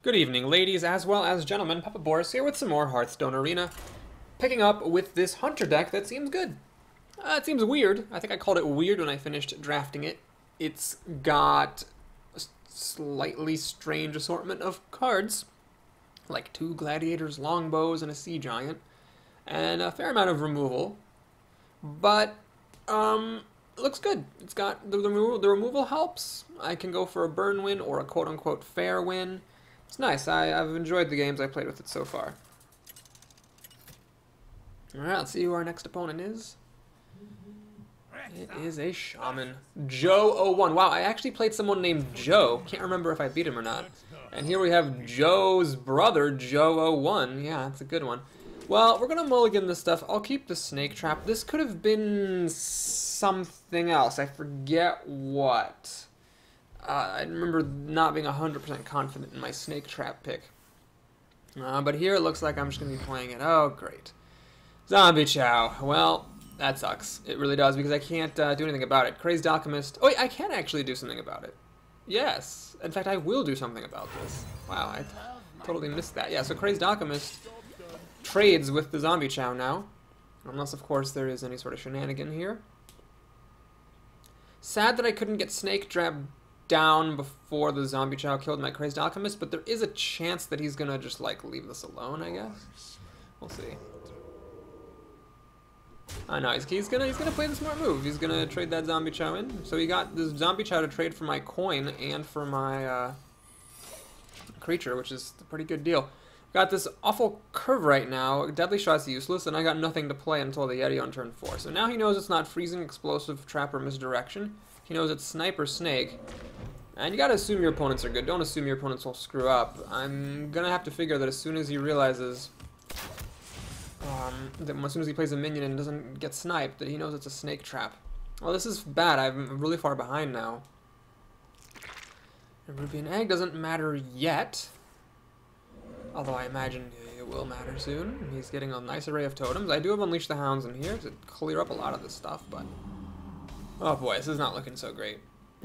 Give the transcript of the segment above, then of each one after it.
Good evening, ladies as well as gentlemen. Papa Boris here with some more Hearthstone Arena. Picking up with this Hunter deck that seems good. It seems weird. I think I called it weird when I finished drafting it. It's got a slightly strange assortment of cards, like 2 gladiators, longbows, and a sea giant, and a fair amount of removal. But it looks good. It's got the removal helps. I can go for a burn win or a quote-unquote fair win. It's nice. I've enjoyed the games I played with it so far. Alright, let's see who our next opponent is. It is a Shaman. Joe01. Wow, I actually played someone named Joe. Can't remember if I beat him or not. And here we have Joe's brother, Joe01. Yeah, that's a good one. Well, we're going to mulligan this stuff. I'll keep the Snake Trap. This could have been something else. I forget what. I remember not being 100% confident in my Snake Trap pick. But here it looks like I'm just going to be playing it. Oh, great. Zombie Chow. Well, that sucks. It really does, because I can't do anything about it. Crazed Alchemist. Oh, wait, I can actually do something about it. Yes. In fact, I will do something about this. Wow, I totally missed that. Yeah, so Crazed Alchemist trades with the Zombie Chow now. Unless, of course, there is any sort of shenanigan here. Sad that I couldn't get Snake Trap down before the Zombie Chow killed my Crazed Alchemist, but there is a chance that he's gonna just, like, leave this alone, I guess. We'll see. I know, he's gonna play the smart move. He's gonna trade that Zombie Chow in. So he got this Zombie Chow to trade for my coin and for my creature, which is a pretty good deal. Got this awful curve right now. Deadly Shot's useless, and I got nothing to play until the Yeti on turn 4. So now he knows it's not Freezing, Explosive, Trap, or Misdirection. He knows it's Snipe or Snake. And you gotta assume your opponents are good. Don't assume your opponents will screw up. I'm gonna have to figure that as soon as he realizes that as soon as he plays a minion and doesn't get sniped, that he knows it's a Snake Trap. Well, this is bad. I'm really far behind now. A Ruby and Egg doesn't matter yet. Although I imagine it will matter soon. He's getting a nice array of totems. I do have Unleash the Hounds in here to clear up a lot of this stuff, but oh boy, this is not looking so great.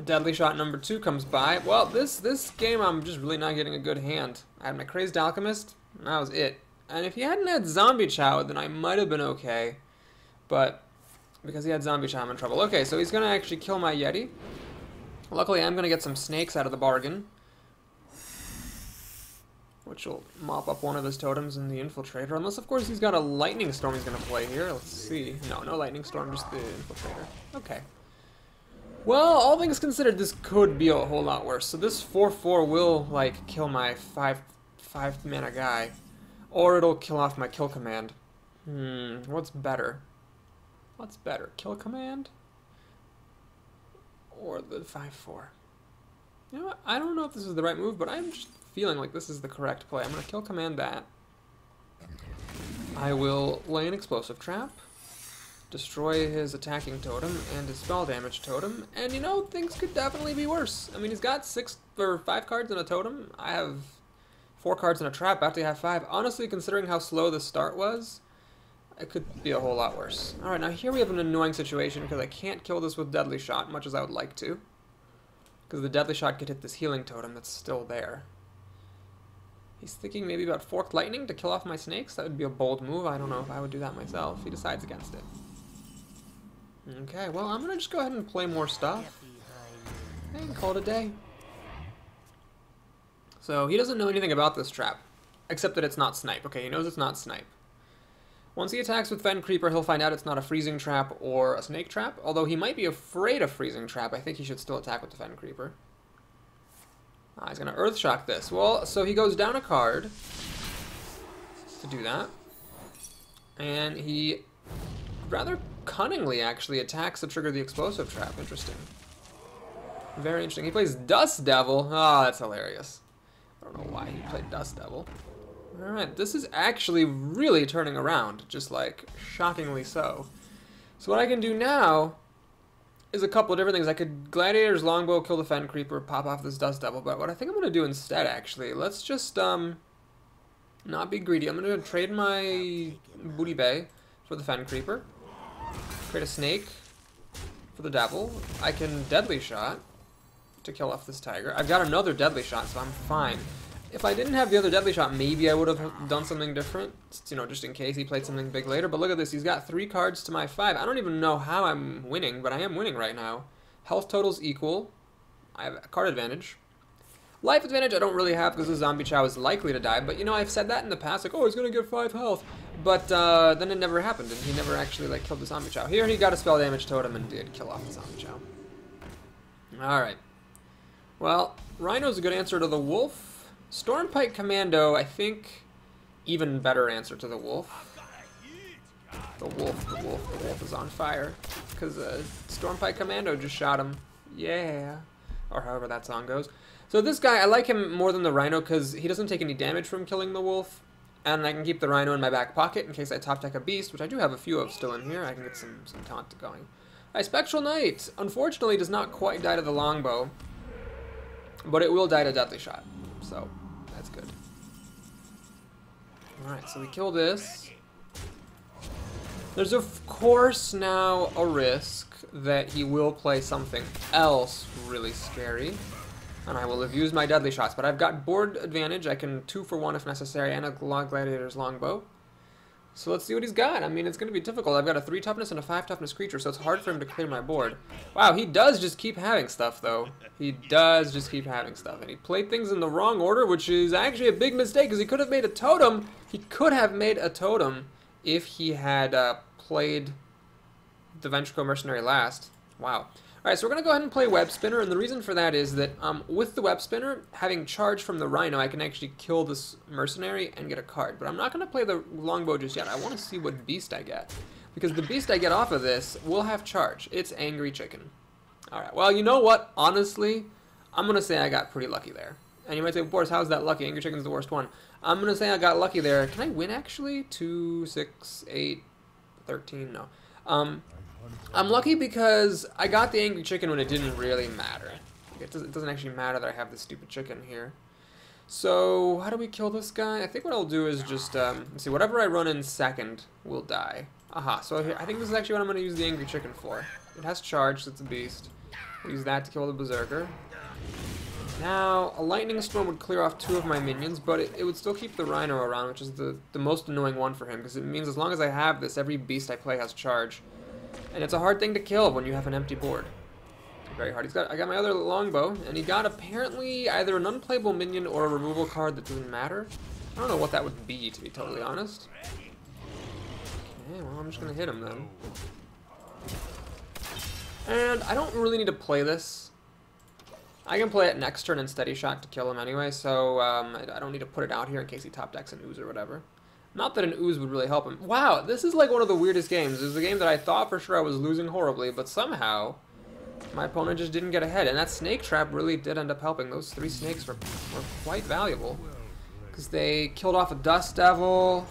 Deadly Shot number 2 comes by. Well, this game I'm just really not getting a good hand. I had my Crazed Alchemist, and that was it. And if he hadn't had Zombie Chow, then I might have been okay. But because he had Zombie Chow, I'm in trouble. Okay, so he's going to actually kill my Yeti. Luckily, I'm going to get some snakes out of the bargain, which will mop up one of his totems in the Infiltrator. Unless, of course, he's got a Lightning Storm he's going to play here. Let's see. No Lightning Storm, just the Infiltrator. Okay. Well, all things considered, this could be a whole lot worse. So this 4/4 will, like, kill my 5 mana guy. Or it'll kill off my Kill Command. What's better? What's better? Kill Command? Or the 5/4? You know what? I don't know if this is the right move, but I'm just feeling like this is the correct play. I'm going to Kill Command that. I will lay an Explosive Trap, destroy his attacking totem and his spell damage totem, and you know, things could definitely be worse. I mean, he's got 5 cards in a totem. I have 4 cards in a trap, about to have 5. Honestly, considering how slow the start was, it could be a whole lot worse. Alright, now here we have an annoying situation because I can't kill this with Deadly Shot, much as I would like to. Because the Deadly Shot could hit this healing totem that's still there. He's thinking maybe about Forked Lightning to kill off my snakes. That would be a bold move. I don't know if I would do that myself. He decides against it. Okay, well, I'm going to just go ahead and play more stuff and call it a day. So he doesn't know anything about this trap, except that it's not Snipe. Okay, he knows it's not Snipe. Once he attacks with Fen Creeper, he'll find out it's not a Freezing Trap or a Snake Trap, although he might be afraid of Freezing Trap. I think he should still attack with the Fen Creeper. He's going to Earth Shock this. Well, so he goes down a card to do that, and he rather cunningly actually attacks to trigger the Explosive Trap. Interesting. Very interesting. He plays Dust Devil. Oh, that's hilarious. I don't know why he played Dust Devil. Alright, this is actually really turning around, just like shockingly so. So what I can do now is a couple of different things. I could Gladiator's Longbow, kill the Fen Creeper, pop off this Dust Devil, but what I think I'm going to do instead, actually, let's just not be greedy. I'm going to trade my Booty Bay for the Fen Creeper, create a Snake for the Devil. I can Deadly Shot to kill off this Tiger. I've got another Deadly Shot, so I'm fine. If I didn't have the other Deadly Shot, maybe I would have done something different, you know, just in case he played something big later. But look at this, he's got 3 cards to my 5. I don't even know how I'm winning, but I am winning right now. Health total's equal. I have a card advantage. Life advantage I don't really have because the Zombie Chow is likely to die, but you know, I've said that in the past, like, oh, he's going to get 5 health. But then it never happened, and he never actually, like, killed the Zombie Chow. Here he got a spell damage totem and did kill off the Zombie Chow. Alright. Well, Rhino's a good answer to the Wolf. Stormpike Commando, I think, even better answer to the Wolf. The Wolf is on fire. Because Stormpike Commando just shot him. Yeah. Or however that song goes. So this guy, I like him more than the Rhino because he doesn't take any damage from killing the Wolf. And I can keep the Rhino in my back pocket in case I top deck a Beast, which I do have a few of still in here. I can get some taunt going. Alright, Spectral Knight, unfortunately, does not quite die to the Longbow. But it will die to Deadly Shot. So, that's good. Alright, so we kill this. There's of course now a risk that he will play something else really scary. And I will have used my Deadly Shots, but I've got board advantage. I can 2 for 1 if necessary, and a Gladiator's Longbow. So let's see what he's got. I mean, it's going to be difficult. I've got a 3 toughness and a 5 toughness creature, so it's hard for him to clear my board. Wow, he does just keep having stuff, though. He does just keep having stuff. And he played things in the wrong order, which is actually a big mistake, because he could have made a totem. He could have made a totem if he had played the Ventricle Mercenary last. Wow. Alright, so we're going to go ahead and play Web Spinner, and the reason for that is that with the Web Spinner, having charge from the Rhino, I can actually kill this Mercenary and get a card. But I'm not going to play the Longbow just yet. I want to see what Beast I get. Because the Beast I get off of this will have charge. It's Angry Chicken. Alright, well, you know what? Honestly, I'm going to say I got pretty lucky there. And you might say, Boris, how's that lucky? Angry Chicken's the worst one. I'm going to say I got lucky there. Can I win, actually? 2, 6, 8, 13? No. I'm lucky because I got the Angry Chicken when it didn't really matter. It doesn't actually matter that I have this stupid chicken here. So, how do we kill this guy? I think what I'll do is just, let's see, whatever I run in second will die. Aha, so here, I think this is actually what I'm going to use the Angry Chicken for. It has charge, so it's a beast. I'll use that to kill the Berserker. Now, a Lightning Storm would clear off 2 of my minions, but it would still keep the Rhino around, which is the most annoying one for him, because it means as long as I have this, every beast I play has charge. And it's a hard thing to kill when you have an empty board. Very hard. I got my other Longbow, and he got apparently either an unplayable minion or a removal card that doesn't matter. I don't know what that would be, to be totally honest. Okay, well, I'm just going to hit him then. And I don't really need to play this. I can play it next turn and Steady Shot to kill him anyway, so I don't need to put it out here in case he top decks an Ooze or whatever. Not that an Ooze would really help him. Wow, this is like one of the weirdest games. This is a game that I thought for sure I was losing horribly, but somehow my opponent just didn't get ahead. And that snake trap really did end up helping. Those 3 snakes were quite valuable. Because they killed off a Dust Devil,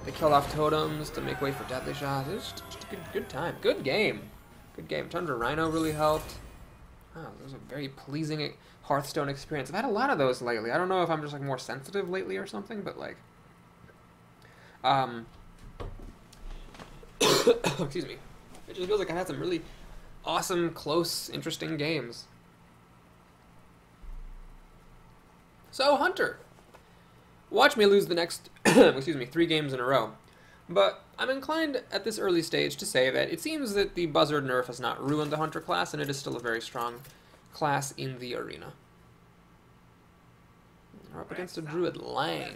they killed off totems to make way for Deadly Shot. It was just a good time. Good game. Good game. Tundra Rhino really helped. Wow, that was a very pleasing Hearthstone experience. I've had a lot of those lately. I don't know if I'm just like more sensitive lately or something, but like... excuse me. It just feels like I had some really awesome, close, interesting games. So, Hunter. Watch me lose the next, excuse me, 3 games in a row. But I'm inclined at this early stage to say that it seems that the Buzzard nerf has not ruined the Hunter class, and it is still a very strong class in the arena. We're up against a Druid Lang.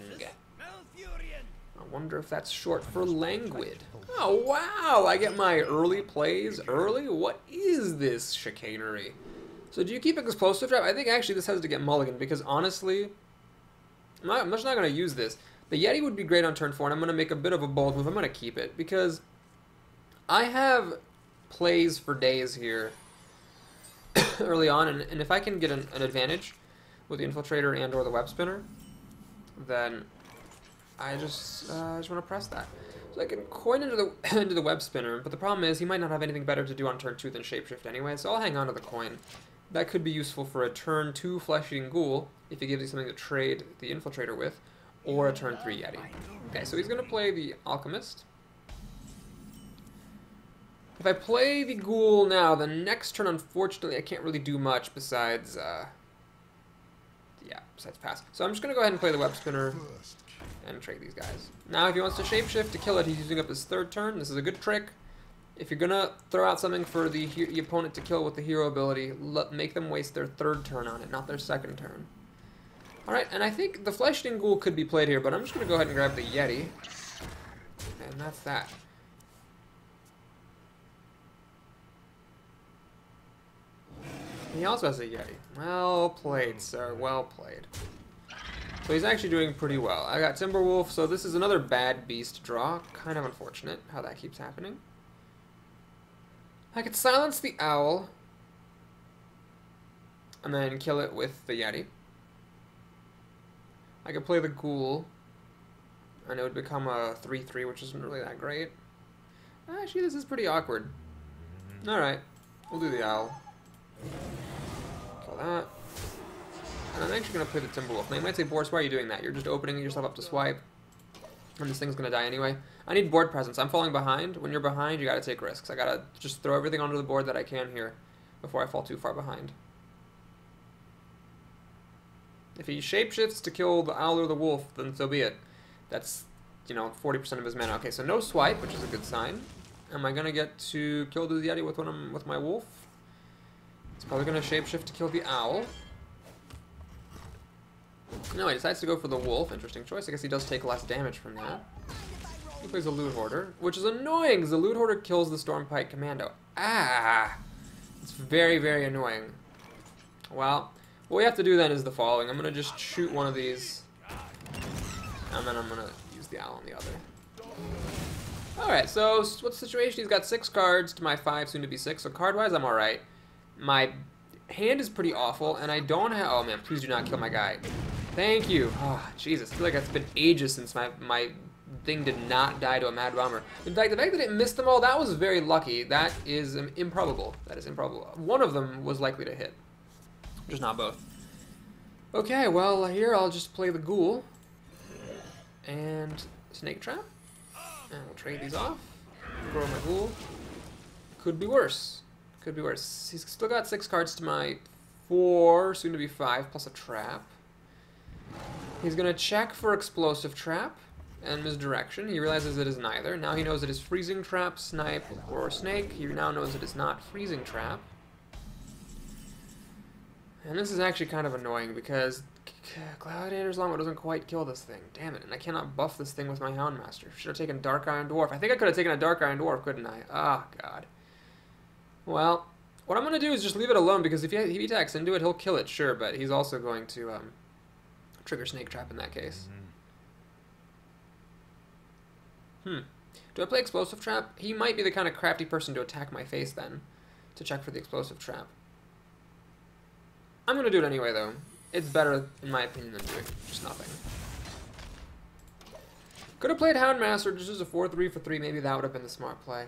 I wonder if that's short for languid. Oh, wow! I get my early plays early? What is this chicanery? So do you keep Explosive Trap? I think actually this has to get mulligan, because honestly, I'm just not going to use this. The Yeti would be great on turn 4, and I'm going to make a bit of a bold move. I'm going to keep it, because I have plays for days here early on, and if I can get an advantage with the Infiltrator and or the Web Spinner, then I just want to press that. So I can coin into the Web Spinner, but the problem is he might not have anything better to do on turn 2 than Shapeshift anyway, so I'll hang on to the coin. That could be useful for a turn 2 Flesh-Eating Ghoul, if it gives you something to trade the Infiltrator with, or a turn 3 Yeti. Okay, so he's going to play the Alchemist. If I play the Ghoul now, the next turn, unfortunately, I can't really do much besides Yeah, besides pass. So I'm just going to go ahead and play the web spinner and trade these guys. Now, if he wants to shapeshift to kill it, he's using up his 3rd turn. This is a good trick. If you're going to throw out something for the opponent to kill with the hero ability, make them waste their 3rd turn on it, not their 2nd turn. Alright, and I think the Flesh-Eating Ghoul could be played here, but I'm just going to go ahead and grab the Yeti. And that's that. He also has a Yeti. Well played, sir. Well played. So he's actually doing pretty well. I got Timberwolf, so this is another bad beast draw. Kind of unfortunate how that keeps happening. I could silence the owl and then kill it with the Yeti. I could play the ghoul and it would become a 3/3, which isn't really that great. Actually, this is pretty awkward. Alright, we'll do the owl. Kill that. And I'm actually going to play the Timberwolf. Now you might say, Boris, why are you doing that? You're just opening yourself up to swipe. And this thing's going to die anyway. I need board presence. I'm falling behind. When you're behind, you got to take risks. I got to just throw everything onto the board that I can here before I fall too far behind. If he shapeshifts to kill the owl or the wolf, then so be it. That's, you know, 40% of his mana. Okay, so no swipe, which is a good sign. Am I going to get to kill the Yeti with my wolf? It's probably going to shapeshift to kill the owl. No, he decides to go for the wolf. Interesting choice. I guess he does take less damage from that. He plays a Loot Hoarder, which is annoying because the Loot Hoarder kills the Stormpike Commando. Ah! It's very, very annoying. Well, what we have to do then is the following. I'm going to just shoot one of these, and then I'm going to use the owl on the other. Alright, so what's the situation? He's got 6 cards to my 5, soon to be 6, so card-wise I'm alright. My hand is pretty awful, and I don't have... Oh man, please do not kill my guy. Thank you. Oh, Jesus, I feel like it's been ages since my thing did not die to a Mad Bomber. In fact, the fact that it missed them all, that was very lucky. That is improbable. That is improbable. One of them was likely to hit. Just not both. Okay, well, here I'll just play the Ghoul. And Snake Trap. And we'll trade these off. Throw my Ghoul. Could be worse. Could be worse. He's still got 6 cards to my 4, soon to be 5, plus a trap. He's going to check for Explosive Trap and Misdirection. He realizes it is neither. Now he knows it is Freezing Trap, Snipe, or Snake. He now knows it is not Freezing Trap. And this is actually kind of annoying because Gladiator's Longbow doesn't quite kill this thing. Damn it, and I cannot buff this thing with my Houndmaster. Should have taken Dark Iron Dwarf. I think I could have taken a Dark Iron Dwarf, couldn't I? Ah, oh, God. Well, what I'm going to do is just leave it alone because if he attacks into it, he'll kill it, sure, but he's also going to trigger Snake Trap in that case. Do I play Explosive Trap? He might be the kind of crafty person to attack my face then, to check for the Explosive Trap. I'm going to do it anyway, though. It's better, in my opinion, than doing just nothing. Could have played Houndmaster just as a 4/3 for 3. Maybe that would have been the smart play.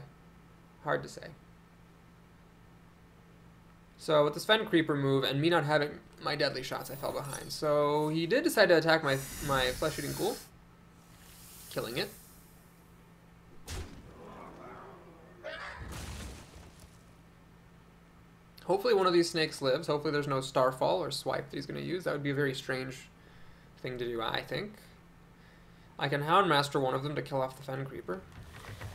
Hard to say. So with the Sven Creeper move and me not having my deadly shots, I fell behind. So he did decide to attack my Flesh-Eating Ghoul, killing it. Hopefully one of these snakes lives. Hopefully there's no Starfall or Swipe that he's going to use. That would be a very strange thing to do, I think. I can Houndmaster one of them to kill off the Fen Creeper.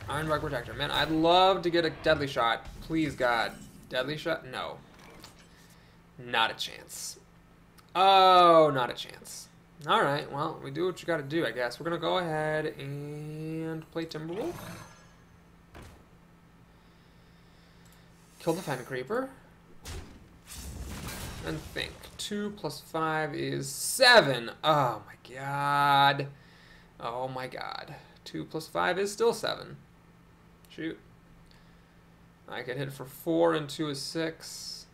Ironbark Protector. Man, I'd love to get a deadly shot. Please, God. Deadly shot? No. Not a chance. Oh, not a chance. Alright, well, we do what you gotta do, I guess. We're gonna go ahead and play Timberwolf. Kill the Fen Creeper. And think. 2 plus 5 is 7. Oh my God. Oh my God. 2 plus 5 is still 7. Shoot. I could hit for 4 and 2 is 6.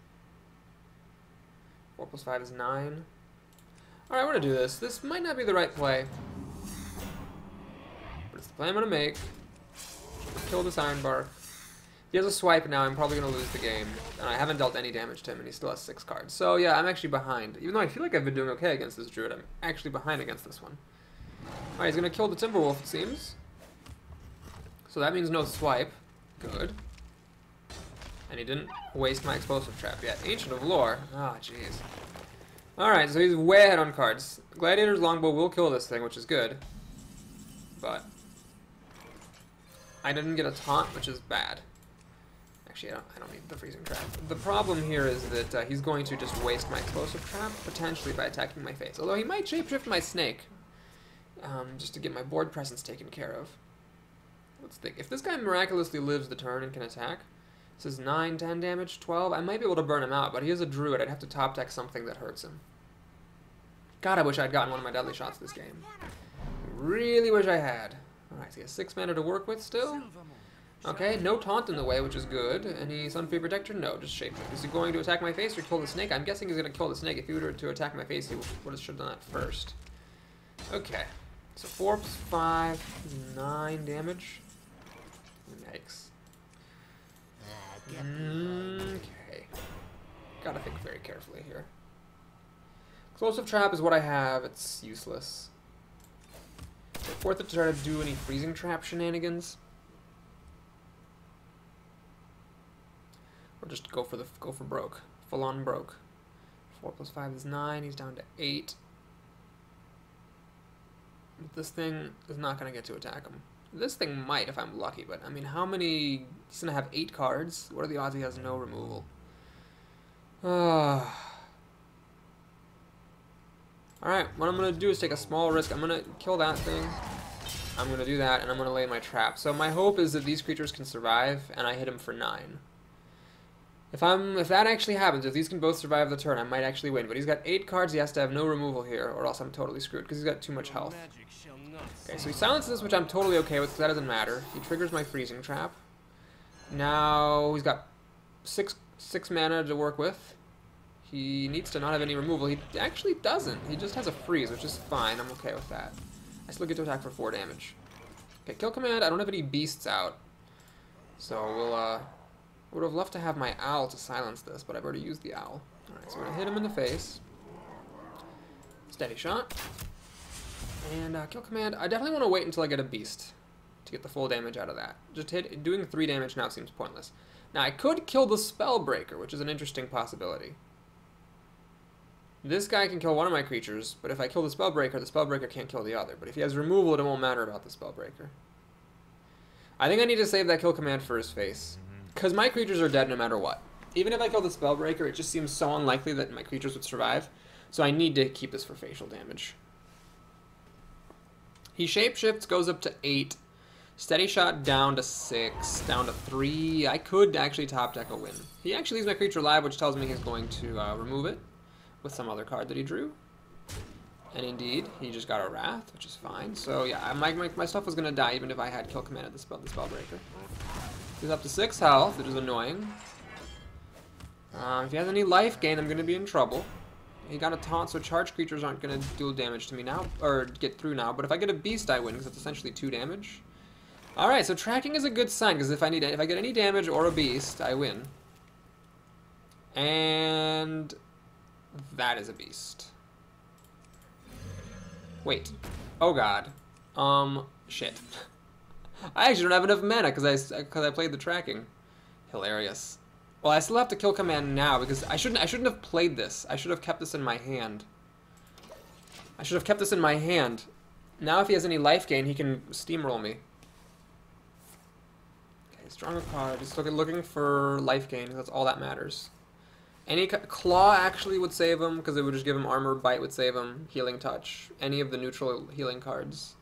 4 plus 5 is 9. Alright, we're going to do this. This might not be the right play. But it's the play I'm going to make. Kill this Ironbark. If he has a swipe now, I'm probably going to lose the game. And I haven't dealt any damage to him, and he still has 6 cards. So yeah, I'm actually behind. Even though I feel like I've been doing okay against this Druid, I'm actually behind against this one. Alright, he's going to kill the Timberwolf, it seems. So that means no swipe. Good. And he didn't waste my Explosive Trap yet. Ancient of Lore. Ah, oh, jeez. Alright, so he's way ahead on cards. Gladiator's Longbow will kill this thing, which is good. But I didn't get a taunt, which is bad. Actually, I don't need the freezing trap. The problem here is that he's going to just waste my explosive trap, potentially by attacking my face. Although he might shapeshift my snake, just to get my board presence taken care of. Let's think. If this guy miraculously lives the turn and can attack, this is 9, 10 damage, 12. I might be able to burn him out, but he is a druid. I'd have to top deck something that hurts him. God, I wish I'd gotten one of my deadly shots this game. Really wish I had. Alright, so he has 6 mana to work with still. Okay, no taunt in the way, which is good. Any Sunfree Protector? No, just shapeshift. Is he going to attack my face or kill the snake? I'm guessing he's going to kill the snake. If he were to attack my face, he should have done that first. Okay, so 4 plus 5 is 9 damage. Yikes. Okay. Gotta think very carefully here. Explosive Trap is what I have. It's useless. Worth it to try to do any freezing trap shenanigans, or just go for broke, full on broke. 4 plus 5 is 9. He's down to 8. But this thing is not gonna get to attack him. This thing might if I'm lucky, but I mean, how many? He's gonna have 8 cards. What are the odds he has no removal? Alright, what I'm going to do is take a small risk. I'm going to kill that thing. I'm going to do that, and I'm going to lay my trap. So my hope is that these creatures can survive, and I hit him for 9. If that actually happens, if these can both survive the turn, I might actually win. But he's got 8 cards, he has to have no removal here, or else I'm totally screwed, because he's got too much health. Okay, so he silences, which I'm totally okay with, because that doesn't matter. He triggers my freezing trap. Now he's got 6 mana to work with. He needs to not have any removal. He actually doesn't. He just has a freeze, which is fine. I'm okay with that. I still get to attack for 4 damage. Okay, kill command. I don't have any beasts out. So we'll, would have loved to have my owl to silence this, but I've already used the owl. Alright, so we're going to hit him in the face. Steady shot. And kill command. I definitely want to wait until I get a beast to get the full damage out of that. Just doing 3 damage now seems pointless. Now, I could kill the Spellbreaker, which is an interesting possibility. This guy can kill one of my creatures, but if I kill the Spellbreaker can't kill the other. But if he has removal, it won't matter about the Spellbreaker. I think I need to save that kill command for his face, because my creatures are dead no matter what. Even if I kill the Spellbreaker, it just seems so unlikely that my creatures would survive, so I need to keep this for facial damage. He shapeshifts, goes up to 8, steady shot down to 6, down to 3. I could actually top deck a win. He actually leaves my creature alive, which tells me he's going to remove it with some other card that he drew. And indeed, he just got a Wrath, which is fine. So yeah, my stuff was going to die even if I had kill command at the Spellbreaker. He's up to 6 health, which is annoying. If he has any life gain, I'm going to be in trouble. He got a taunt, so charged creatures aren't going to deal damage to me now, or get through now. But if I get a beast, I win, because it's essentially 2 damage. Alright, so tracking is a good sign, because if I get any damage or a beast, I win. And that is a beast. Wait. Oh god. Shit. I actually don't have enough mana because I played the tracking. Hilarious. Well, I still have to kill command now because I shouldn't have played this. I should have kept this in my hand. Now if he has any life gain, he can steamroll me. Okay, stronger card. Just looking for life gain. That's all that matters. Any Claw actually would save him because it would just give him armor. Bite would save him. Healing Touch. Any of the neutral healing cards.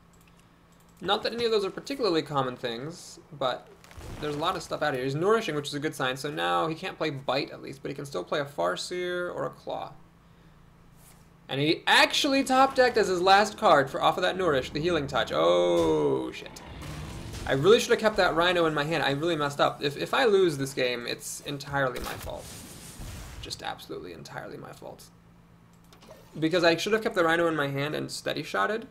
Not that any of those are particularly common things, but there's a lot of stuff out here. He's Nourishing, which is a good sign. So now he can't play Bite at least, but he can still play a Farseer or a Claw. And he actually top decked as his last card for off of that Nourish, the Healing Touch. Oh shit. I really should have kept that Rhino in my hand. I really messed up. If I lose this game, it's entirely my fault. Just absolutely entirely my fault. Because I should have kept the Rhino in my hand and steady shotted,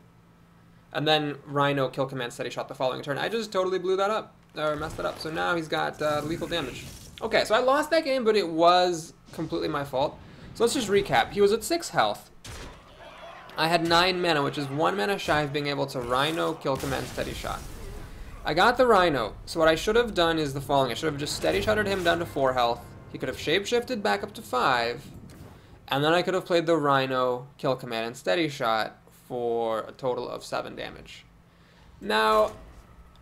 and then Rhino kill command steady shot the following turn. I just totally blew that up, or messed it up. So now he's got lethal damage. Okay, so I lost that game, but it was completely my fault. So let's just recap. He was at 6 health. I had 9 mana, which is 1 mana shy of being able to Rhino kill command steady shot. I got the Rhino, so what I should have done is the following. I should have just steady shotted him down to 4 health. He could have shapeshifted back up to 5, And then I could have played the Rhino, Kill Command, and Steady Shot for a total of 7 damage. Now,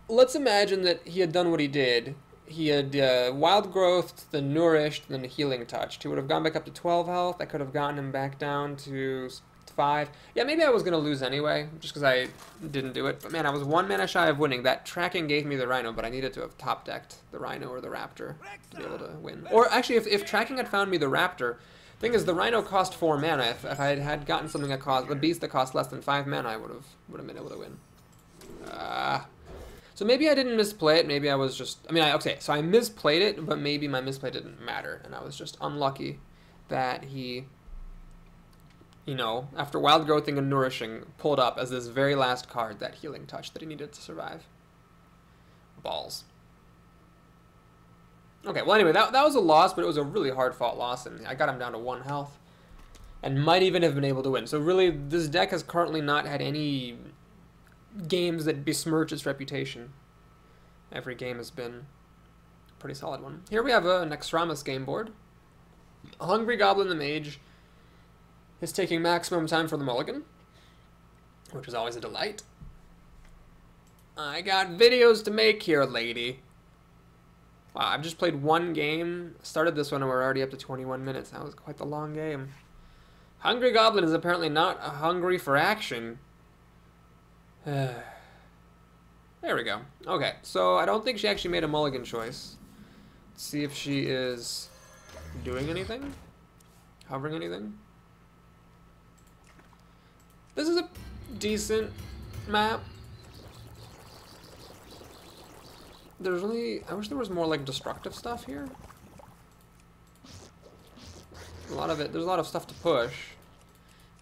let's imagine that he had done what he did. He had Wild Growth, then Nourished, then Healing Touched. He would have gone back up to 12 health. I could have gotten him back down to 5. Yeah, maybe I was going to lose anyway, just because I didn't do it. But man, I was 1 mana shy of winning. That tracking gave me the Rhino, but I needed to have top-decked the Rhino or the Raptor to be able to win. Or actually, if tracking had found me the Raptor, thing is, the Rhino cost 4 mana. If I had gotten something that cost, the beast that cost less than 5 mana, I would have been able to win. So maybe I didn't misplay it. Maybe I was just, I mean, okay, so I misplayed it, but maybe my misplay didn't matter, and I was just unlucky that he, you know, after Wild Growthing and Nourishing, pulled up as this very last card that Healing Touch that he needed to survive. Balls. Okay, well anyway, that was a loss, but it was a really hard-fought loss, and I got him down to 1 health, and might even have been able to win. So really, this deck has currently not had any games that besmirch its reputation. Every game has been a pretty solid one. Here we have a Naxrammas game board. A Hungry Goblin the Mage is taking maximum time for the mulligan, which is always a delight. I got videos to make here, lady. Wow, I've just played 1 game, started this one, and we're already up to 21 minutes. That was quite the long game. Hungry Goblin is apparently not hungry for action. There we go. Okay, so I don't think she actually made a mulligan choice. Let's see if she is doing anything. Hovering anything. This is a decent map. There's really, I wish there was more like destructive stuff here. A lot of it, there's a lot of stuff to push,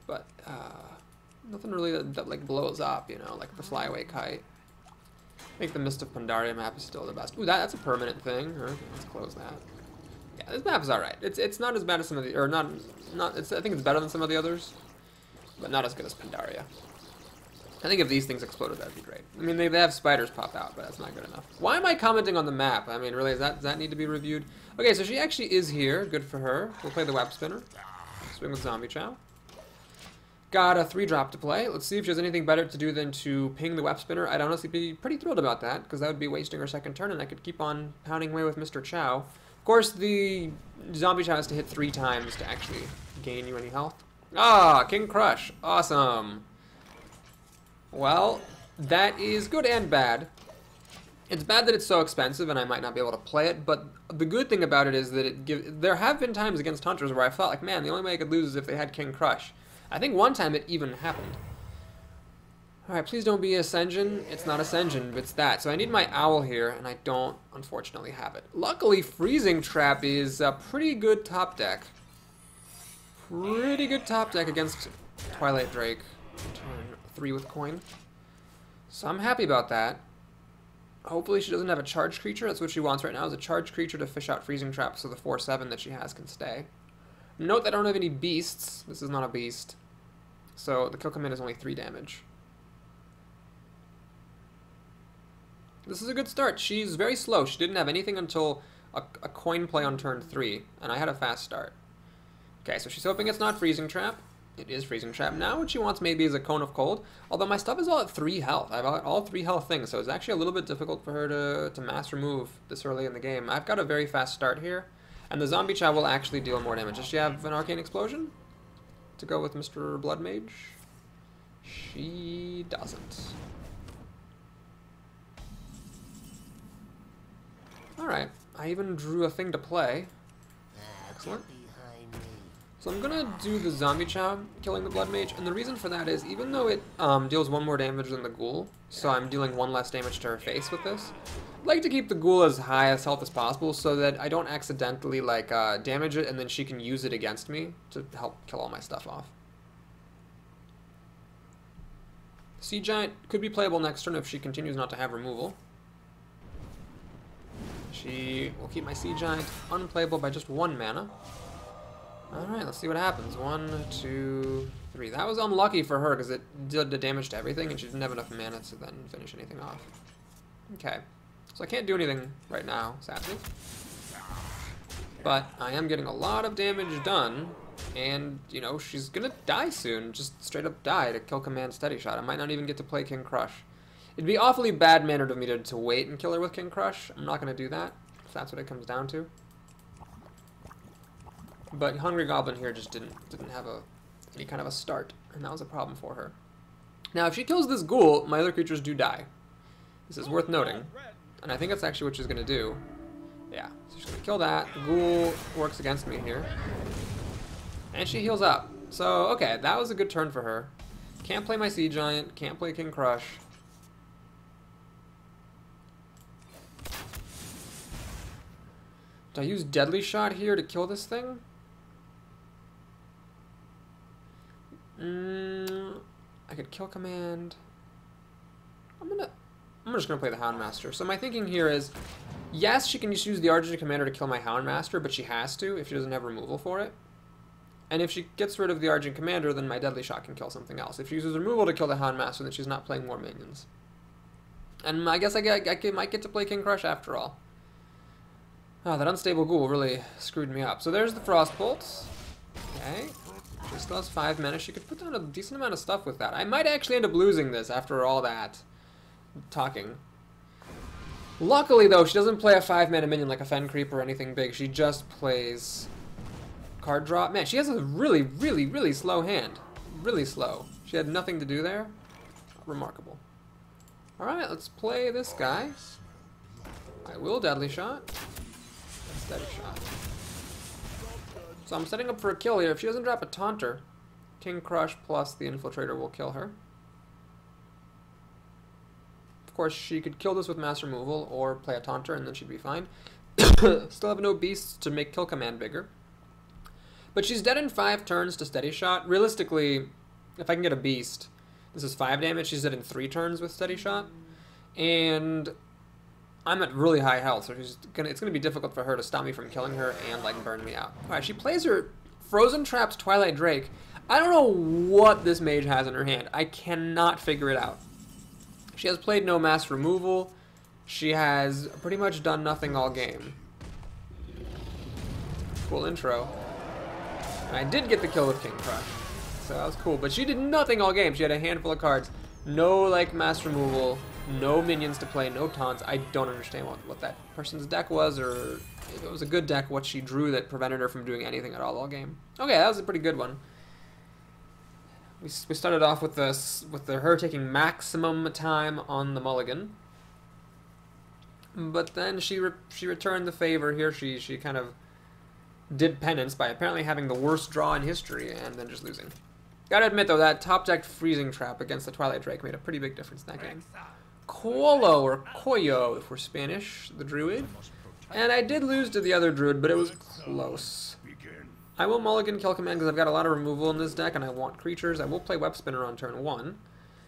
but nothing really that like blows up, you know, like the flyaway kite. I think the Mist of Pandaria map is still the best. Ooh, that's a permanent thing. Okay, let's close that. Yeah, this map is alright. It's not as bad as some of the, or not. It's, I think it's better than some of the others, but not as good as Pandaria. I think if these things exploded, that'd be great. I mean, they have spiders pop out, but that's not good enough. Why am I commenting on the map? I mean, really, does that need to be reviewed? Okay, so she actually is here. Good for her. We'll play the Web Spinner. Swing with Zombie Chow. Got a 3-drop to play. Let's see if she has anything better to do than to ping the Web Spinner. I'd honestly be pretty thrilled about that, because that would be wasting her second turn, and I could keep on pounding away with Mr. Chow. Of course, the Zombie Chow has to hit 3 times to actually gain you any health. Ah, King Crush. Awesome. Well, that is good and bad. It's bad that it's so expensive and I might not be able to play it, but the good thing about it is that there have been times against Hunters where I felt like, man, the only way I could lose is if they had King Crush. I think one time it even happened. Alright, please don't be Ascension. It's not Ascension, but it's that. So I need my Owl here, and I don't, unfortunately, have it. Luckily, Freezing Trap is a pretty good top deck. Pretty good top deck against Twilight Drake. Turn 3 with coin. So I'm happy about that. Hopefully she doesn't have a charged creature. That's what she wants right now, is a charged creature to fish out Freezing Trap so the 4/7 that she has can stay. Note that I don't have any beasts. This is not a beast. So the kill command is only 3 damage. This is a good start. She's very slow. She didn't have anything until a coin play on turn 3, and I had a fast start. Okay, so she's hoping it's not Freezing Trap. It is Freezing Trap. Now what she wants maybe is a Cone of Cold, although my stuff is all at 3 health. I've got all 3 health things, so it's actually a little bit difficult for her to mass remove this early in the game. I've got a very fast start here, and the Zombie Chow will actually deal more damage. Does she have an Arcane Explosion to go with Mr. Blood Mage? She doesn't. Alright, I even drew a thing to play. Excellent. So I'm gonna do the Zombie Chow, killing the Blood Mage, and the reason for that is, even though it deals 1 more damage than the Ghoul, so I'm dealing 1 less damage to her face with this, I'd like to keep the Ghoul as high as health as possible so that I don't accidentally, like, damage it and then she can use it against me to help kill all my stuff off. Sea Giant could be playable next turn if she continues not to have removal. She will keep my Sea Giant unplayable by just 1 mana. Alright, let's see what happens. 1, 2, 3. That was unlucky for her because it did the damage to everything and she didn't have enough mana to then finish anything off. Okay, so I can't do anything right now, sadly. But I am getting a lot of damage done And, you know, she's gonna die soon. Just straight up die to kill command steady shot. I might not even get to play King Crush. It'd be awfully bad mannered of me to wait and kill her with King Crush. I'm not gonna do that, if that's what it comes down to. But Hungry Goblin here just didn't have any kind of a start, and that was a problem for her. Now, if she kills this ghoul, my other creatures do die. This is worth noting, and I think that's actually what she's gonna do. Yeah, so she's gonna kill that. The ghoul works against me here. And she heals up. So, okay, that was a good turn for her. Can't play my Sea Giant, can't play King Crush. Do I use Deadly Shot here to kill this thing? I could kill command. I'm just gonna play the Houndmaster. So my thinking here is, yes, she can just use the Argent Commander to kill my Houndmaster, but she has to if she doesn't have removal for it. And if she gets rid of the Argent Commander, then my Deadly Shot can kill something else. If she uses removal to kill the Houndmaster, then she's not playing more minions. And I guess I might get to play King Crush after all. Oh, that Unstable Ghoul really screwed me up. So there's the Frost Bolts. Okay. She still has 5 mana. She could put down a decent amount of stuff with that. I might actually end up losing this after all that talking. Luckily, though, she doesn't play a 5 mana minion like a Fen Creep or anything big. She just plays card draw. Man, she has a really, really, really slow hand. Really slow. She had nothing to do there. Remarkable. Alright, let's play this guy. I will Deadly Shot. Steady Shot. So I'm setting up for a kill here. If she doesn't drop a Taunter, King Crush plus the Infiltrator will kill her. Of course, she could kill this with mass removal or play a Taunter and then she'd be fine. Still have no beasts to make kill command bigger. But she's dead in 5 turns to Steady Shot. Realistically, if I can get a beast, this is 5 damage. She's dead in 3 turns with Steady Shot. And I'm at really high health, so it's gonna be difficult for her to stop me from killing her and like burn me out. Alright, she plays her Frozen Traps Twilight Drake. I don't know what this mage has in her hand. I cannot figure it out. She has played no mass removal. She has pretty much done nothing all game. Cool intro. And I did get the kill with King Crush, so that was cool. But she did nothing all game. She had a handful of cards. No like mass removal. No minions to play, no taunts. I don't understand what that person's deck was, or if it was a good deck, what she drew that prevented her from doing anything at all game. Okay, that was a pretty good one. We started off with her taking maximum time on the mulligan, but then she returned the favor here. She kind of did penance by apparently having the worst draw in history and then just losing. Gotta admit though, that top decked Freezing Trap against the Twilight Drake made a pretty big difference in that game. Colo, or Koyo if we're Spanish, the druid. And I did lose to the other druid, but it was close. I will mulligan kill command because I've got a lot of removal in this deck and I want creatures. I will play Web Spinner on turn 1.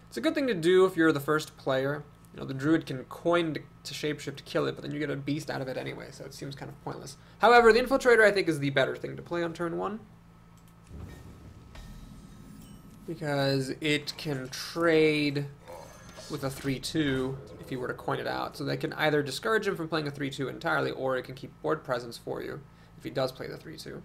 It's a good thing to do if you're the first player. You know, the druid can coin to shapeshift to kill it, but then you get a beast out of it anyway, so it seems kind of pointless. However, the Infiltrator I think is the better thing to play on turn 1. Because it can trade with a 3-2 if you were to coin it out. So they can either discourage him from playing a 3-2 entirely, or it can keep board presence for you if he does play the 3-2.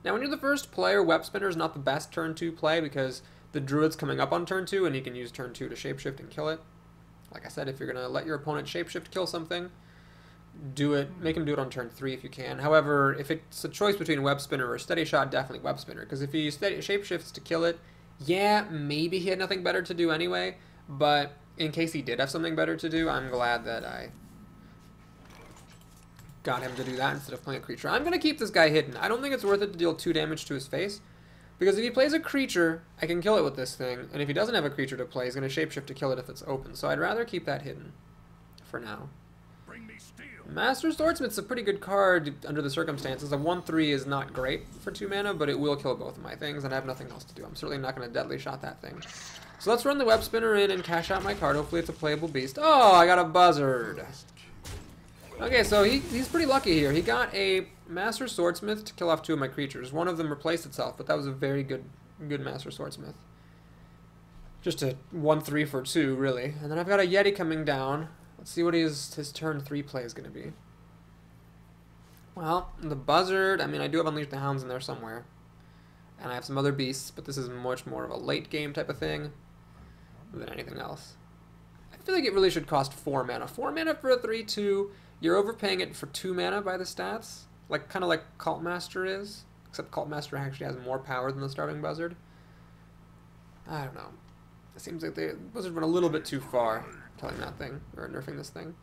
Now when you're the first player, Web Spinner is not the best turn 2 play because the druid's coming up on turn 2 and he can use turn 2 to shapeshift and kill it. Like I said, if you're going to let your opponent shapeshift kill something, do it. Make him do it on turn 3 if you can. However, if it's a choice between Web Spinner or Steady Shot, definitely Web Spinner. Because if he shapeshifts to kill it, yeah, maybe he had nothing better to do anyway. But in case he did have something better to do, I'm glad that I got him to do that instead of playing a creature. I'm going to keep this guy hidden. I don't think it's worth it to deal 2 damage to his face. Because if he plays a creature, I can kill it with this thing. And if he doesn't have a creature to play, he's going to shapeshift to kill it if it's open. So I'd rather keep that hidden for now. Master Swordsmith's a pretty good card under the circumstances. A 1-3 is not great for 2 mana, but it will kill both of my things, and I have nothing else to do. I'm certainly not going to Deadly Shot that thing. So let's run the Web Spinner in and cash out my card. Hopefully it's a playable beast. Oh, I got a Buzzard. Okay, so he's pretty lucky here. He got a Master Swordsmith to kill off 2 of my creatures. One of them replaced itself, but that was a very good Master Swordsmith. Just a 1-3 for 2, really. And then I've got a Yeti coming down. Let's see what his turn 3 play is going to be. Well, the Buzzard, I mean, I do have Unleash the Hounds in there somewhere. And I have some other beasts, but this is much more of a late game type of thing than anything else. I feel like it really should cost 4 mana. 4 mana for a 3-2. You're overpaying it for 2 mana by the stats. Kind of like Cult Master is. Except Cult Master actually has more power than the Starving Buzzard. I don't know. It seems like the Buzzard went a little bit too far killing that thing, or nerfing this thing.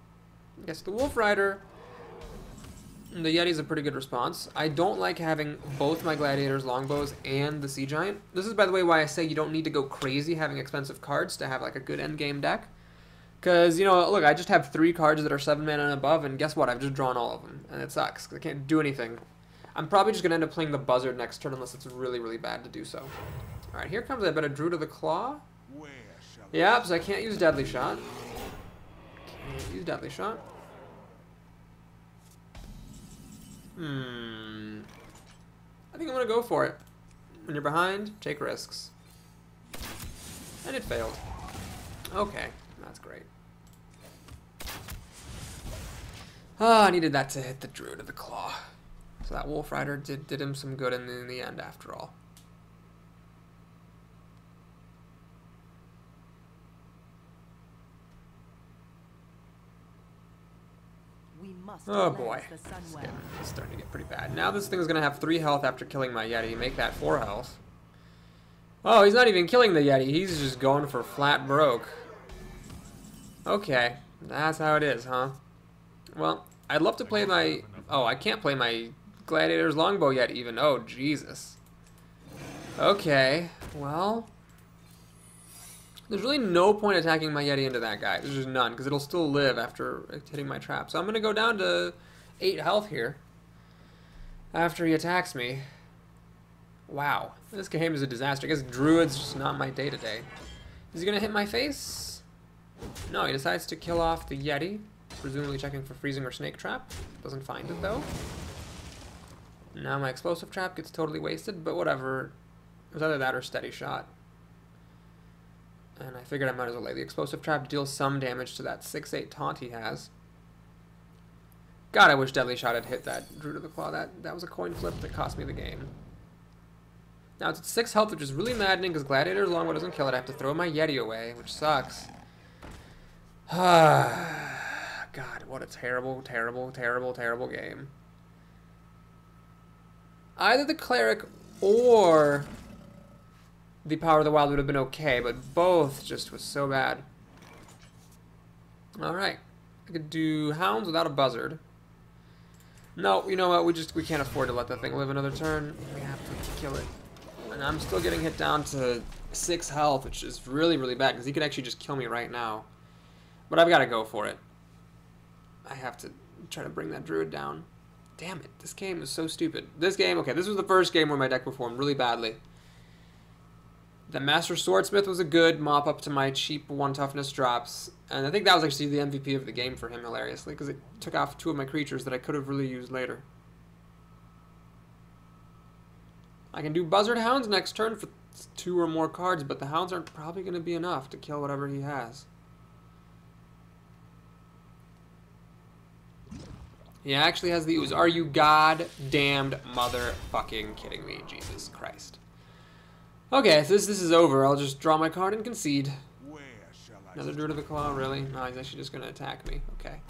I guess the Wolf Rider, the Yeti's a pretty good response. I don't like having both my Gladiators, Longbows, and the Sea Giant. This is, by the way, why I say you don't need to go crazy having expensive cards to have like a good endgame deck. Because, you know, look, I just have 3 cards that are 7 mana and above, and guess what? I've just drawn all of them, and it sucks, because I can't do anything. I'm probably just going to end up playing the Buzzard next turn, unless it's really, really bad to do so. Alright, here comes, I bet, a Druid of the Claw. Yeah, so I can't use Deadly Shot. Can't use Deadly Shot. I think I'm going to go for it. When you're behind, take risks. And it failed. Okay, that's great. I needed that to hit the Druid of the Claw. So that Wolf Rider did him some good in the end, after all. Oh boy, it's starting to get pretty bad. Now this thing's gonna have 3 health after killing my Yeti. Make that 4 health. Oh, he's not even killing the Yeti. He's just going for flat broke. Okay, that's how it is, huh? Well, I'd love to play my... Oh, I can't play my Gladiator's Longbow yet even. Oh, Jesus. Okay, well... There's really no point attacking my Yeti into that guy. There's just none, because it'll still live after hitting my trap. So I'm going to go down to 8 health here after he attacks me. Wow. This game is a disaster. I guess Druid's just not my day-to-day. Is he going to hit my face? No, he decides to kill off the Yeti, presumably checking for freezing or snake trap. Doesn't find it, though. Now my explosive trap gets totally wasted, but whatever. It was either that or steady shot. And I figured I might as well lay the explosive trap to deal some damage to that 6/8 taunt he has. God, I wish Deadly Shot had hit that Druid of the Claw. That was a coin flip that cost me the game. Now it's at 6 health, which is really maddening because Gladiator's Longbow doesn't kill it. I have to throw my Yeti away, which sucks. God, what a terrible, terrible, terrible, terrible game. Either the Cleric or the Power of the Wild would have been okay, but both just was so bad. Alright. I could do Hounds without a Buzzard. No, you know what? We can't afford to let that thing live another turn. We have to kill it. And I'm still getting hit down to 6 health, which is really, really bad, because he could actually just kill me right now. But I've got to go for it. I have to try to bring that Druid down. Damn it. This game is so stupid. This game, okay, this was the first game where my deck performed really badly. The Master Swordsmith was a good mop-up to my cheap 1 toughness drops. And I think that was actually the MVP of the game for him, hilariously, because it took off 2 of my creatures that I could have really used later. I can do Buzzard Hounds next turn for 2 or more cards, but the Hounds aren't probably going to be enough to kill whatever he has. He actually has the Ooze. Are you goddamned motherfucking kidding me? Jesus Christ. Okay, so this is over. I'll just draw my card and concede. Another Druid of the Claw, really? No, he's actually just going to attack me. Okay.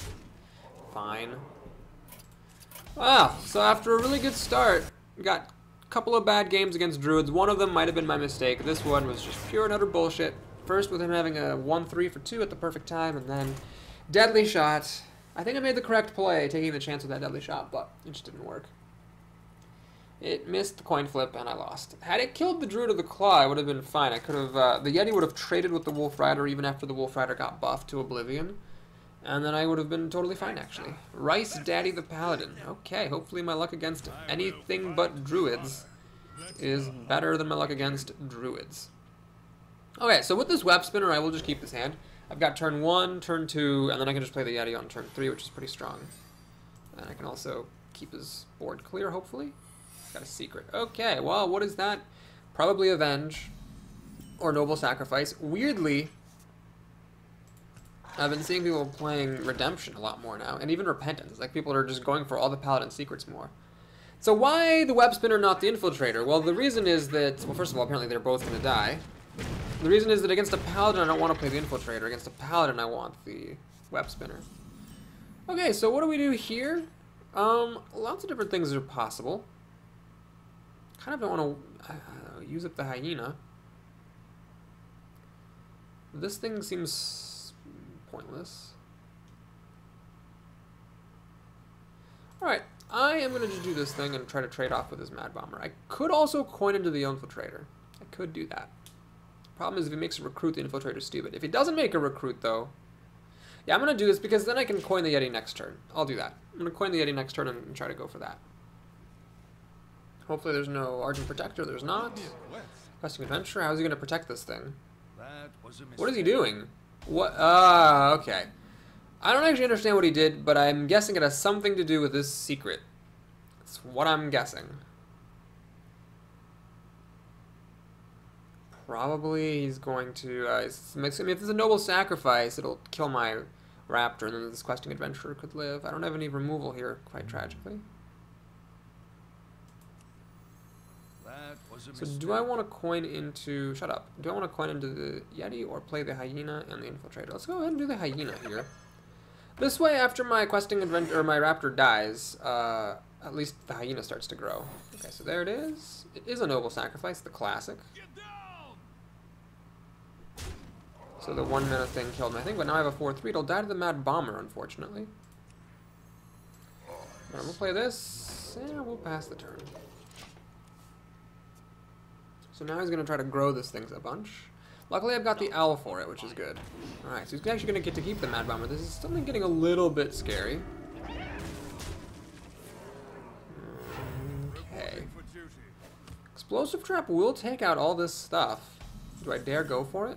Fine. Wow, so after a really good start, we got a couple of bad games against Druids. One of them might have been my mistake. This one was just pure and utter bullshit. First with him having a 1-3 for 2 at the perfect time, and then Deadly Shot. I think I made the correct play, taking the chance with that Deadly Shot, but it just didn't work. It missed the coin flip, and I lost. Had it killed the Druid of the Claw, I would have been fine. I could have, the Yeti would have traded with the Wolf Rider even after the Wolf Rider got buffed to Oblivion. And then I would have been totally fine, actually. Rice Daddy the Paladin. Okay, hopefully my luck against anything but Druids is better than my luck against Druids. Okay, so with this Web Spinner, I will just keep this hand. I've got turn 1, turn 2, and then I can just play the Yeti on turn 3, which is pretty strong. And I can also keep his board clear, hopefully. Got a secret. Okay, well, what is that? Probably Avenge or Noble Sacrifice. Weirdly, I've been seeing people playing Redemption a lot more now, and even Repentance. Like, people are just going for all the Paladin secrets more. So why the Web Spinner, not the Infiltrator? Well, the reason is that, well, first of all, apparently they're both going to die. The reason is that against a Paladin, I don't want to play the Infiltrator. Against a Paladin, I want the Web Spinner. Okay, so what do we do here? Lots of different things are possible. Kind of don't want to use up the Hyena. This thing seems pointless. Alright, I am going to just do this thing and try to trade off with this Mad Bomber. I could also coin into the Infiltrator. I could do that. Problem is if he makes a recruit, the Infiltrator's stupid. If he doesn't make a recruit, though... Yeah, I'm going to do this because then I can coin the Yeti next turn. I'll do that. I'm going to coin the Yeti next turn and try to go for that. Hopefully there's no Argent Protector. There's not. Questing Adventure. How is he going to protect this thing? What is he doing? What? Okay. I don't actually understand what he did, but I'm guessing it has something to do with this secret. That's what I'm guessing. Probably he's going to... if there's a noble sacrifice, it'll kill my raptor, and then this questing adventurer could live. I don't have any removal here, quite tragically. So do I want to coin into... Shut up. Do I want to coin into the Yeti or play the Hyena and the Infiltrator? Let's go ahead and do the Hyena here. This way, after my questing adventure or my raptor dies, at least the Hyena starts to grow. Okay, so there it is. It is a noble sacrifice, the classic. So the 1 mana thing killed my thing, but now I have a 4/3. It'll die to the Mad Bomber, unfortunately. But I'm going to play this, and we'll pass the turn. So now he's going to try to grow this thing a bunch. Luckily, I've got the Owl for it, which is good. Alright, so he's actually going to get to keep the Mad Bomber. This is something getting a little bit scary. Okay. Explosive Trap will take out all this stuff. Do I dare go for it?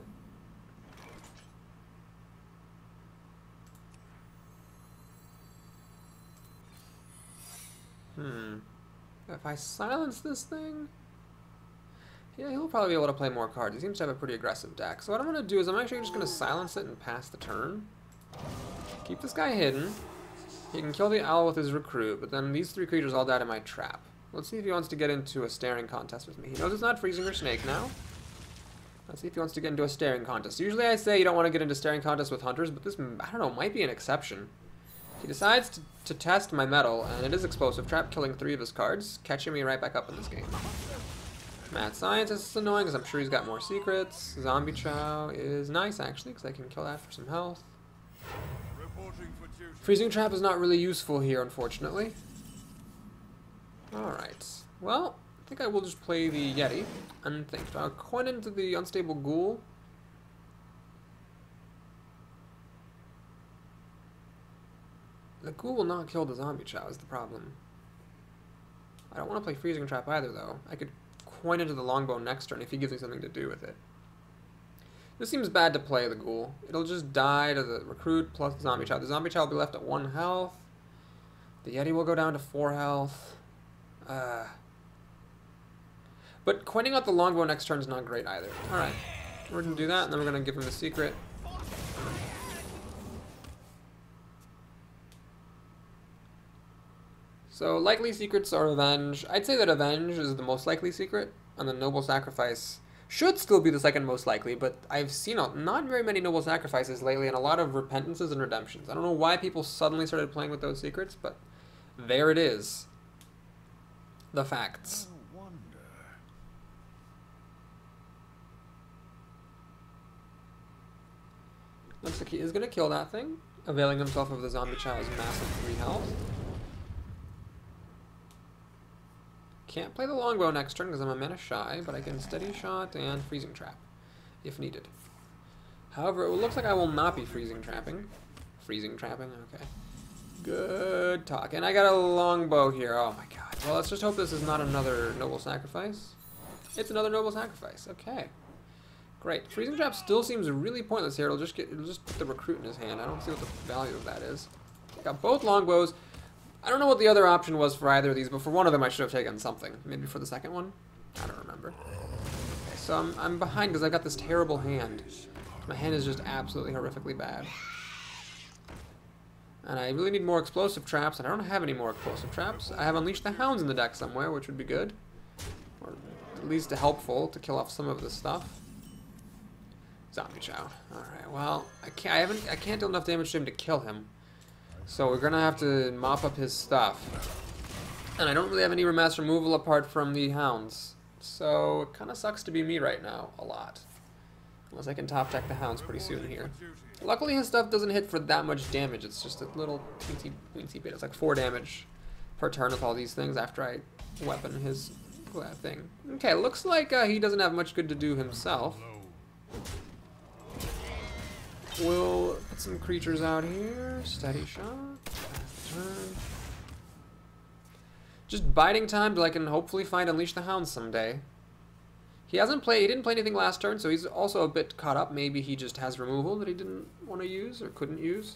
If I silence this thing... Yeah, he'll probably be able to play more cards. He seems to have a pretty aggressive deck. So what I'm going to do is I'm actually just going to silence it and pass the turn. Keep this guy hidden. He can kill the owl with his recruit, but then these 3 creatures all die to my trap. Let's see if he wants to get into a staring contest with me. He knows it's not freezing or snake now. Let's see if he wants to get into a staring contest. Usually I say you don't want to get into staring contests with hunters, but this, I don't know, might be an exception. He decides to test my metal, and it is Explosive Trap, killing 3 of his cards, catching me right back up in this game. Mad Scientist is annoying because I'm sure he's got more secrets. Zombie Chow is nice, actually, because I can kill that for some health. Freezing Trap is not really useful here, unfortunately. Alright. Well, I think I will just play the Yeti and think. I'll coin into the Unstable Ghoul. The Ghoul will not kill the Zombie Chow is the problem. I don't want to play Freezing Trap either, though. I could coin into the Longbow next turn if he gives me something to do with it. This seems bad to play the Ghoul. It'll just die to the Recruit plus the Zombie Chow. The Zombie Chow will be left at 1 health. The Yeti will go down to 4 health. But coining out the Longbow next turn is not great either. Alright, we're going to do that, and then we're going to give him the secret. So, likely secrets are Avenge. I'd say that Avenge is the most likely secret, and the Noble Sacrifice should still be the second most likely, but I've seen not very many Noble Sacrifices lately, and a lot of Repentances and Redemptions. I don't know why people suddenly started playing with those secrets, but there it is. The facts. Looks like he is going to kill that thing, availing himself of the Zombie Chow's massive 3 health. Can't play the Longbow next turn because I'm a mana shy, but I can Steady Shot and Freezing Trap, if needed. However, it looks like I will not be Freezing Trapping. Freezing Trapping, okay. Good talk. And I got a Longbow here, oh my god. Well, let's just hope this is not another Noble Sacrifice. It's another Noble Sacrifice, okay. Great. Freezing Trap still seems really pointless here. It'll just put the Recruit in his hand. I don't see what the value of that is. Got both Longbows. I don't know what the other option was for either of these, but for one of them I should have taken something. Maybe for the second one? I don't remember. Okay, so I'm behind because I've got this terrible hand. My hand is just absolutely horrifically bad. And I really need more explosive traps, and I don't have any more explosive traps. I have Unleash the Hounds in the deck somewhere, which would be good. Or at least helpful to kill off some of this stuff. Zombie Chow. Alright, well, I can't do enough damage to him to kill him. So we're gonna have to mop up his stuff. And I don't really have any mass removal apart from the Hounds. So it kinda sucks to be me right now, a lot. Unless I can top deck the Hounds pretty soon here. Luckily his stuff doesn't hit for that much damage, it's just a little teensy bit. It's like 4 damage per turn with all these things after I weapon his thing. Okay, looks like he doesn't have much good to do himself. We'll put some creatures out here. Steady shot. Turn. Just biding time till I can hopefully find Unleash the Hound someday. He didn't play anything last turn, so he's also a bit caught up. Maybe he just has removal that he didn't want to use or couldn't use.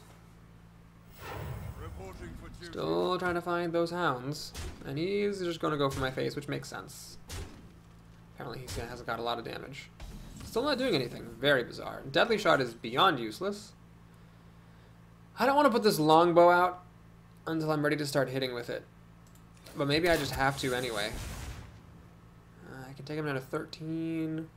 Still trying to find those Hounds. And he's just going to go for my face, which makes sense. Apparently he hasn't got a lot of damage. Still not doing anything. Very bizarre. Deadly Shot is beyond useless. I don't want to put this longbow out until I'm ready to start hitting with it. But maybe I just have to anyway. I can take him down to 13.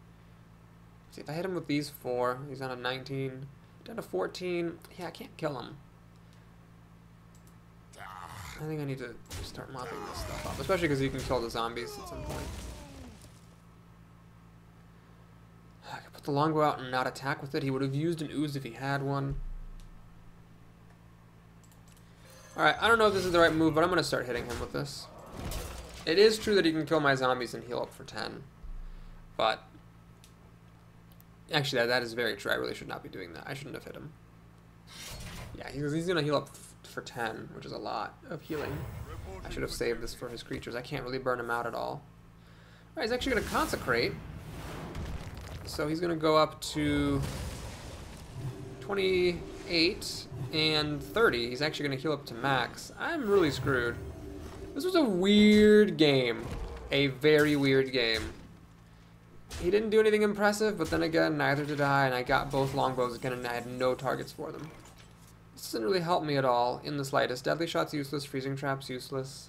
See, if I hit him with these 4, he's down to 19. Down to 14. Yeah, I can't kill him. I think I need to start mopping this stuff up. Especially because you can kill the zombies at some point. I could put the longbow out and not attack with it. He would have used an ooze if he had one. Alright, I don't know if this is the right move, but I'm going to start hitting him with this. It is true that he can kill my zombies and heal up for 10. But actually, that is very true. I really should not be doing that. I shouldn't have hit him. Yeah, he's going to heal up for 10, which is a lot of healing. I should have saved this for his creatures. I can't really burn him out at all. Alright, he's actually going to consecrate. So he's going to go up to 28 and 30. He's actually going to heal up to max. I'm really screwed. This was a weird game. A very weird game. He didn't do anything impressive, but then again, neither did I, and I got both longbows again, and I had no targets for them. This doesn't really help me at all, in the slightest. Deadly Shot's useless, Freezing Trap's useless.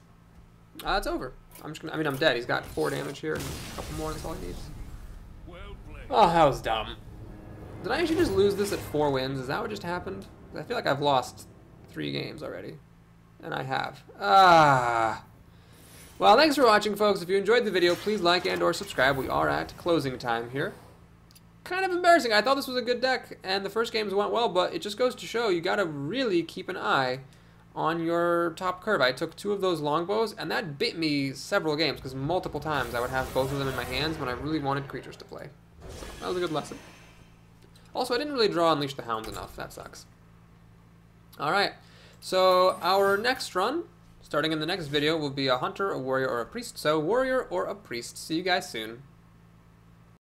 It's over. I'm dead. He's got 4 damage here, and a couple more, that's all he needs. Oh, that was dumb. Did I actually just lose this at 4 wins? Is that what just happened? I feel like I've lost 3 games already. And I have. Well, thanks for watching, folks. If you enjoyed the video, please like and or subscribe. We are at closing time here. Kind of embarrassing. I thought this was a good deck, and the first games went well, but it just goes to show you got to really keep an eye on your top curve. I took 2 of those longbows, and that bit me several games, because multiple times I would have both of them in my hands when I really wanted creatures to play. So that was a good lesson. Also, I didn't really draw Unleash the Hounds enough. That sucks. Alright. So our next run, starting in the next video, will be a hunter, a warrior, or a priest. So warrior or a priest. See you guys soon.